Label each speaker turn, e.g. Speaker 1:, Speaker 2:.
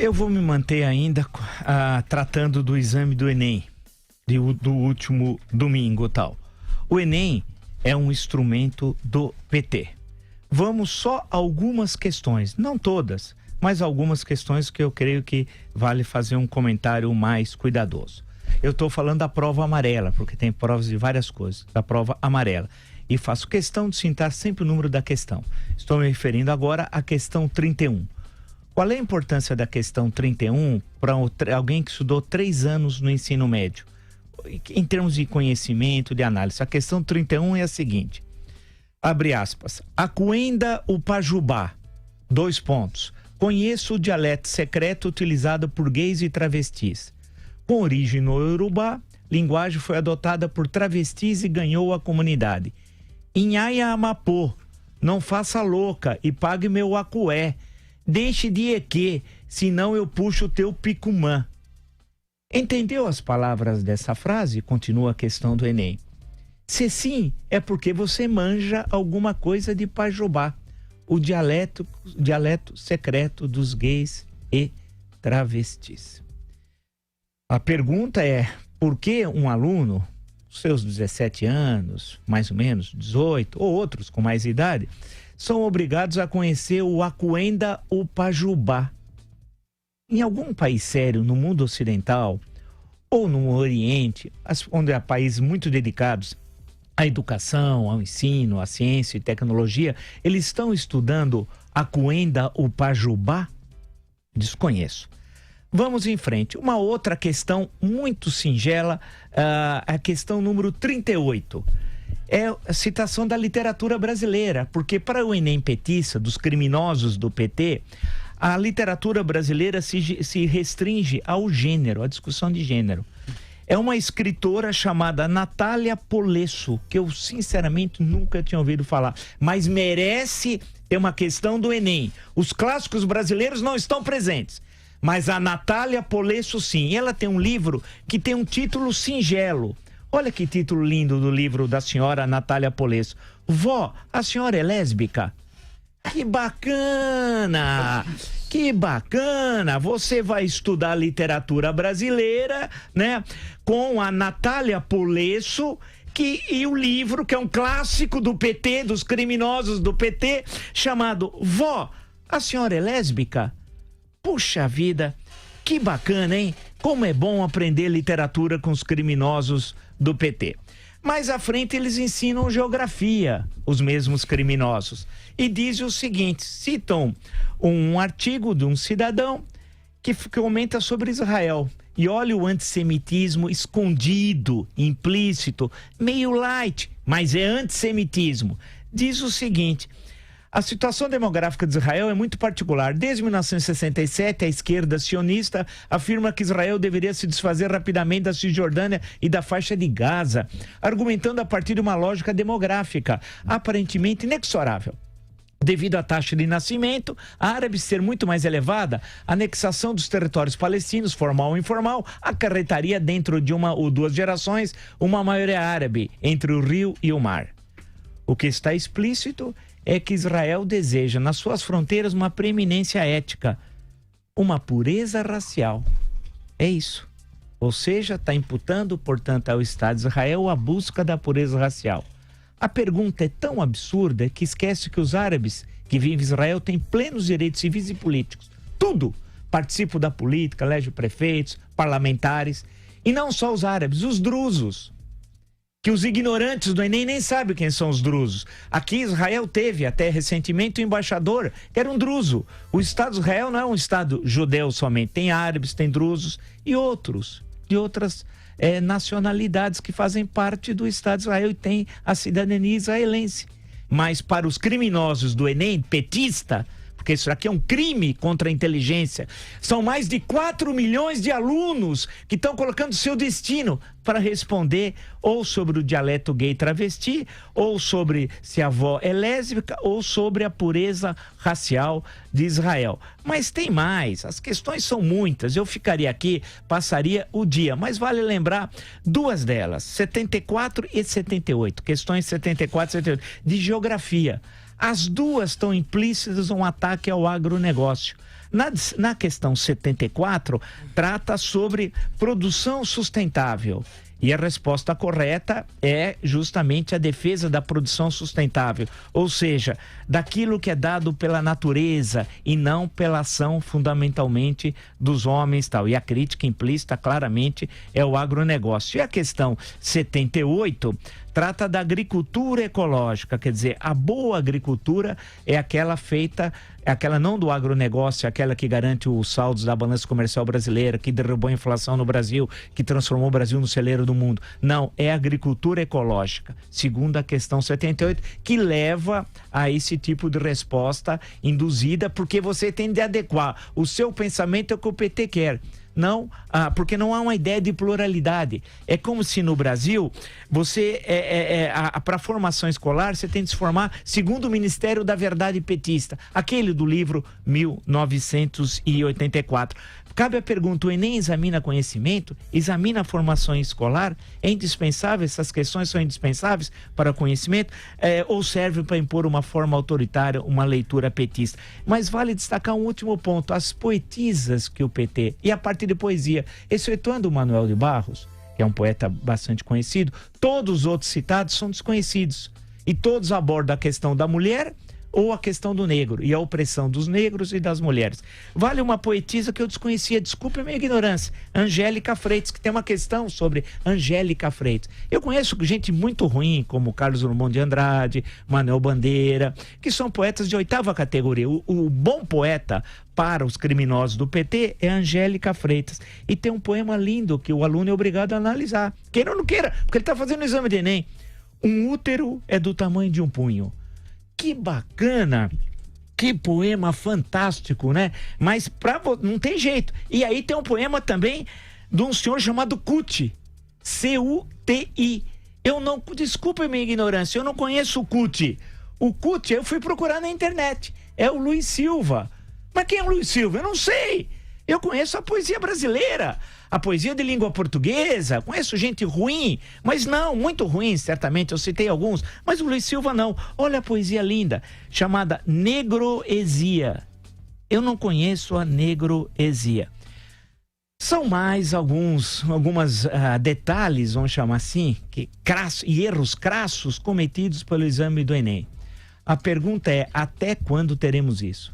Speaker 1: Eu vou me manter ainda tratando do exame do Enem, do último domingo e tal. O Enem é um instrumento do PT. Vamos só algumas questões, não todas, mas algumas questões que eu creio que vale fazer um comentário mais cuidadoso. Eu estou falando da prova amarela, porque tem provas de várias coisas, da prova amarela. E faço questão de citar sempre o número da questão. Estou me referindo agora à questão 31. Qual é a importância da questão 31 para alguém que estudou 3 anos no ensino médio? Em termos de conhecimento, de análise, a questão 31 é a seguinte. Abre aspas. Acuenda o Pajubá. 2 pontos. Conheço o dialeto secreto utilizado por gays e travestis. Com origem no Urubá, linguagem foi adotada por travestis e ganhou a comunidade. Inhaia Amapô, não faça louca e pague meu acué. Deixe de eque, senão eu puxo o teu picumã. Entendeu as palavras dessa frase? Continua a questão do Enem. Se sim, é porque você manja alguma coisa de Pajubá, o dialeto secreto dos gays e travestis. A pergunta é, por que um aluno, seus 17 anos, mais ou menos 18, ou outros com mais idade, são obrigados a conhecer o Acuenda o Pajubá? Em algum país sério no mundo ocidental ou no Oriente, onde há países muito dedicados à educação, ao ensino, à ciência e tecnologia, eles estão estudando Acuenda o Pajubá? Desconheço. Vamos em frente. Uma outra questão muito singela, a questão número 38. É a citação da literatura brasileira, porque para o Enem petista, dos criminosos do PT, a literatura brasileira se restringe ao gênero, à discussão de gênero. É uma escritora chamada Natália Polesso, que eu sinceramente nunca tinha ouvido falar, mas merece ter uma questão do Enem. Os clássicos brasileiros não estão presentes, mas a Natália Polesso sim. Ela tem um livro que tem um título singelo. Olha que título lindo do livro da senhora Natália Polesso. Vó, a senhora é lésbica? Que bacana! Que bacana! Você vai estudar literatura brasileira, né? Com a Natália Polesso, e o livro, que é um clássico do PT, dos criminosos do PT, chamado Vó, a senhora é lésbica? Puxa vida, que bacana, hein? Como é bom aprender literatura com os criminosos do PT. Mais à frente eles ensinam geografia, os mesmos criminosos. E dizem o seguinte, citam um artigo de um cidadão que comenta sobre Israel. E olha o antissemitismo escondido, implícito, meio light, mas é antissemitismo. Diz o seguinte: a situação demográfica de Israel é muito particular. Desde 1967, a esquerda sionista afirma que Israel deveria se desfazer rapidamente da Cisjordânia e da faixa de Gaza, argumentando a partir de uma lógica demográfica, aparentemente inexorável. Devido à taxa de nascimento árabe ser muito mais elevada, a anexação dos territórios palestinos, formal ou informal, acarretaria dentro de 1 ou 2 gerações uma maioria árabe entre o rio e o mar. O que está explícito é que Israel deseja nas suas fronteiras uma preeminência ética, uma pureza racial. É isso. Ou seja, está imputando, portanto, ao Estado de Israel a busca da pureza racial. A pergunta é tão absurda que esquece que os árabes que vivem em Israel têm plenos direitos civis e políticos. Tudo. Participam da política, elegem prefeitos, parlamentares. E não só os árabes, os drusos. Que os ignorantes do Enem nem sabem quem são os drusos. Aqui Israel teve até recentemente um embaixador que era um druso. O Estado de Israel não é um Estado judeu somente. Tem árabes, tem drusos e outros, de outras nacionalidades que fazem parte do Estado de Israel e tem a cidadania israelense. Mas para os criminosos do Enem, petista, porque isso aqui é um crime contra a inteligência, são mais de 4 milhões de alunos que estão colocando seu destino para responder ou sobre o dialeto gay travesti, ou sobre se a avó é lésbica, ou sobre a pureza racial de Israel. Mas tem mais, as questões são muitas, eu ficaria aqui, passaria o dia, mas vale lembrar 2 delas, 74 e 78, questões 74 e 78, de geografia. As 2 estão implícitas um ataque ao agronegócio. Na questão 74, trata sobre produção sustentável. E a resposta correta é justamente a defesa da produção sustentável, ou seja, daquilo que é dado pela natureza e não pela ação fundamentalmente dos homens, tal. E a crítica implícita claramente é o agronegócio. E a questão 78 trata da agricultura ecológica, quer dizer, a boa agricultura é aquela feita, aquela não do agronegócio, aquela que garante os saldos da balança comercial brasileira, que derrubou a inflação no Brasil, que transformou o Brasil no celeiro do mundo. Não, é a agricultura ecológica, segundo a questão 78, que leva a esse tipo de resposta induzida, porque você tem de adequar o seu pensamento ao que o PT quer. Não, porque não há uma ideia de pluralidade. É como se no Brasil, você, para a formação escolar, você tem de se formar segundo o Ministério da Verdade petista, aquele do livro 1984. Cabe a pergunta, o Enem examina conhecimento? Examina a formação escolar? É indispensável? Essas questões são indispensáveis para o conhecimento? Ou serve para impor uma forma autoritária, uma leitura petista? Mas vale destacar um último ponto, as poetisas que o PT, e a partir de poesia, excetuando o Manuel de Barros, que é um poeta bastante conhecido, todos os outros citados são desconhecidos. E todos abordam a questão da mulher ou a questão do negro e a opressão dos negros e das mulheres. Vale uma poetisa que eu desconhecia, desculpe a minha ignorância, Angélica Freitas, que tem uma questão sobre Angélica Freitas. Eu conheço gente muito ruim, como Carlos Drummond de Andrade, Manuel Bandeira, que são poetas de 8ª categoria. O bom poeta para os criminosos do PT é Angélica Freitas. E tem um poema lindo que o aluno é obrigado a analisar. Queira ou não queira, porque ele está fazendo o exame de Enem. Um útero é do tamanho de um punho. Que bacana, que poema fantástico, né? Mas não tem jeito. E aí tem um poema também de um senhor chamado Cuti, C-U-T-I. Desculpa a minha ignorância, eu não conheço o Cuti. O Cuti eu fui procurar na internet, é o Luiz Silva. Mas quem é o Luiz Silva? Eu não sei. Eu conheço a poesia brasileira, a poesia de língua portuguesa, conheço gente ruim, mas não, muito ruim, certamente, eu citei alguns, mas o Luiz Silva não. Olha a poesia linda, chamada Negroesia. Eu não conheço a Negroesia. São mais alguns detalhes, vamos chamar assim, e erros crassos cometidos pelo exame do Enem. A pergunta é, até quando teremos isso?